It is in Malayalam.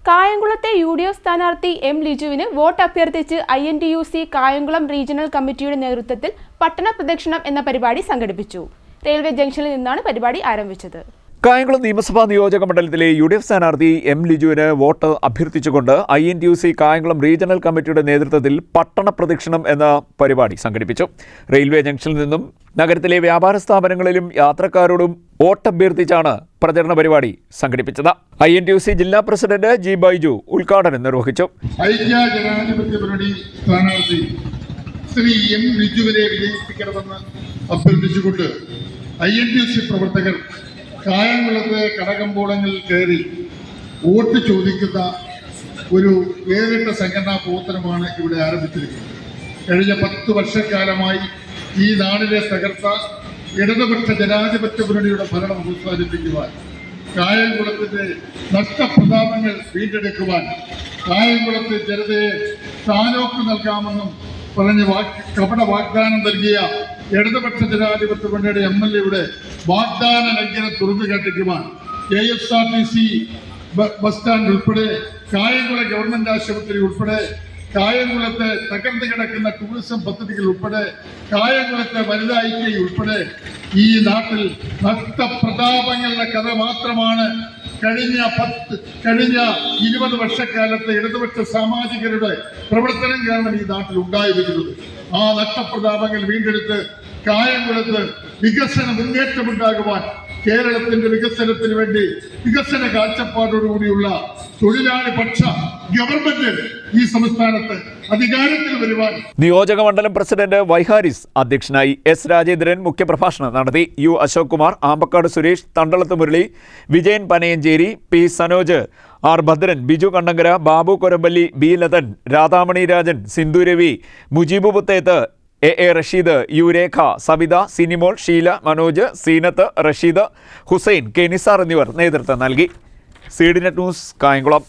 കായംകുളത്തെ UDF സ്ഥാനാർത്ഥി M. ലിജുവിന് വോട്ട് അഭ്യർത്ഥിച്ച് INTUC കായംകുളം റീജിയണൽ കമ്മിറ്റിയുടെ നേതൃത്വത്തിൽ പട്ടണ പ്രദക്ഷിണം എന്ന പരിപാടി സംഘടിപ്പിച്ചു. റെയിൽവേ ജംഗ്ഷനിൽ നിന്നാണ് പരിപാടി ആരംഭിച്ചത്. കായംകുളം നിയമസഭാ നിയോജക മണ്ഡലത്തിലെ UDF സ്ഥാനാർത്ഥി M. ലിജുവിന് വോട്ട് അഭ്യർത്ഥിച്ചുകൊണ്ട് INTUC കായംകുളം റീജിയണൽ കമ്മിറ്റിയുടെ നേതൃത്വത്തിൽ പട്ടണ പ്രദക്ഷിണം എന്ന പരിപാടി സംഘടിപ്പിച്ചു. റെയിൽവേ ജംഗ്ഷനിൽ നിന്നും നഗരത്തിലെ വ്യാപാര സ്ഥാപനങ്ങളിലും യാത്രക്കാരോടും വോട്ടഭ്യർത്ഥിച്ചാണ് പ്രചരണ പരിപാടി സംഘടിപ്പിച്ചത്. INTUC ജില്ലാ പ്രസിഡന്റ് G. ബൈജു ഉദ്ഘാടനം നിർവഹിച്ചു. ശ്രീ M. ലിജുവിനെ വിജയിപ്പിക്കണമെന്ന് അഭ്യർത്ഥിച്ചുകൊണ്ട് INTUC പ്രവർത്തകർ കായംകുളത്തെ കടകമ്പോളങ്ങളിൽ കയറി വോട്ട് ചോദിക്കുന്ന ഒരു വേറിട്ട സംഘടനാ പ്രവർത്തനമാണ് ഇവിടെ ആരംഭിച്ചിരിക്കുന്നത്. കഴിഞ്ഞ 10 വർഷക്കാലമായി ഈ നാടിനെ തകർത്ത ഇടതുപക്ഷ ജനാധിപത്യ മുന്നണിയുടെ ഭരണം അവസാനിപ്പിക്കുവാൻ, കായംകുളത്തിന്റെ നഷ്ടപ്രതാപങ്ങൾ വീണ്ടെടുക്കുവാൻ, കായംകുളത്തെ ജനതയെ താനോക്ക് നൽകാമെന്നും പറഞ്ഞ് കപട വാഗ്ദാനം നൽകിയ ഇടതുപക്ഷ ജനാധിപത്യ മുന്നണിയുടെ MLA വാഗ്ദാന ലംഘനം തുറന്നു കാട്ടിക്കുവാൻ KSRTC ബസ് സ്റ്റാൻഡ് ഉൾപ്പെടെ കായംകുളം ഗവൺമെന്റ് ആശുപത്രി ഉൾപ്പെടെ കായംകുളത്തെ തകർന്നു കിടക്കുന്ന ടൂറിസം പദ്ധതികൾ ഉൾപ്പെടെ കായംകുളത്തെ വനിതാ ഐക്യ ഉൾപ്പെടെ ഈ നാട്ടിൽ നഷ്ടപ്രതാപങ്ങളുടെ കഥ മാത്രമാണ് കഴിഞ്ഞ 20 വർഷക്കാലത്തെ ഇടതുപക്ഷ സാമാജികരുടെ പ്രവർത്തനം കാരണം ഈ നാട്ടിൽ ഉണ്ടായിരിക്കുന്നത്. ആ നഷ്ടപ്രതാപങ്ങൾ വീണ്ടെടുത്ത് കായംകുളത്ത് വികസന മുന്നേറ്റമുണ്ടാകുവാൻ, കേരളത്തിന്റെ വികസനത്തിന് വേണ്ടി വികസന കാഴ്ചപ്പാടോടുകൂടിയുള്ള തൊഴിലാളി പക്ഷ ഗവൺമെന്റ് ഈ സംസ്ഥാനത്ത് അധികാരത്തിൽ വരുവാൻ. നിയോജക മണ്ഡലം പ്രസിഡന്റ് Y. ഹാരിസ് അധ്യക്ഷനായി. S. രാജേന്ദ്രൻ മുഖ്യപ്രഭാഷണം നടത്തി. U. Ashok Kumar, Ambakkad Suresh, Thandalath Murali, Vijayan Panayancheri, P. Sanoj, R. Bhadran, Biju Kannankara, Babu Korampally, B. ലതൻ, Radhamani Rajan, Sindhu Ravi, Mujeeb Puthethu, A. Rasheed, U. Rekha, Savitha, Sinimol, Sheela, Manoj, Zeenath, Rasheed, Hussain, K. Nisar എന്നിവർ നേതൃത്വം നൽകി. CDNet news, Kayamkulam.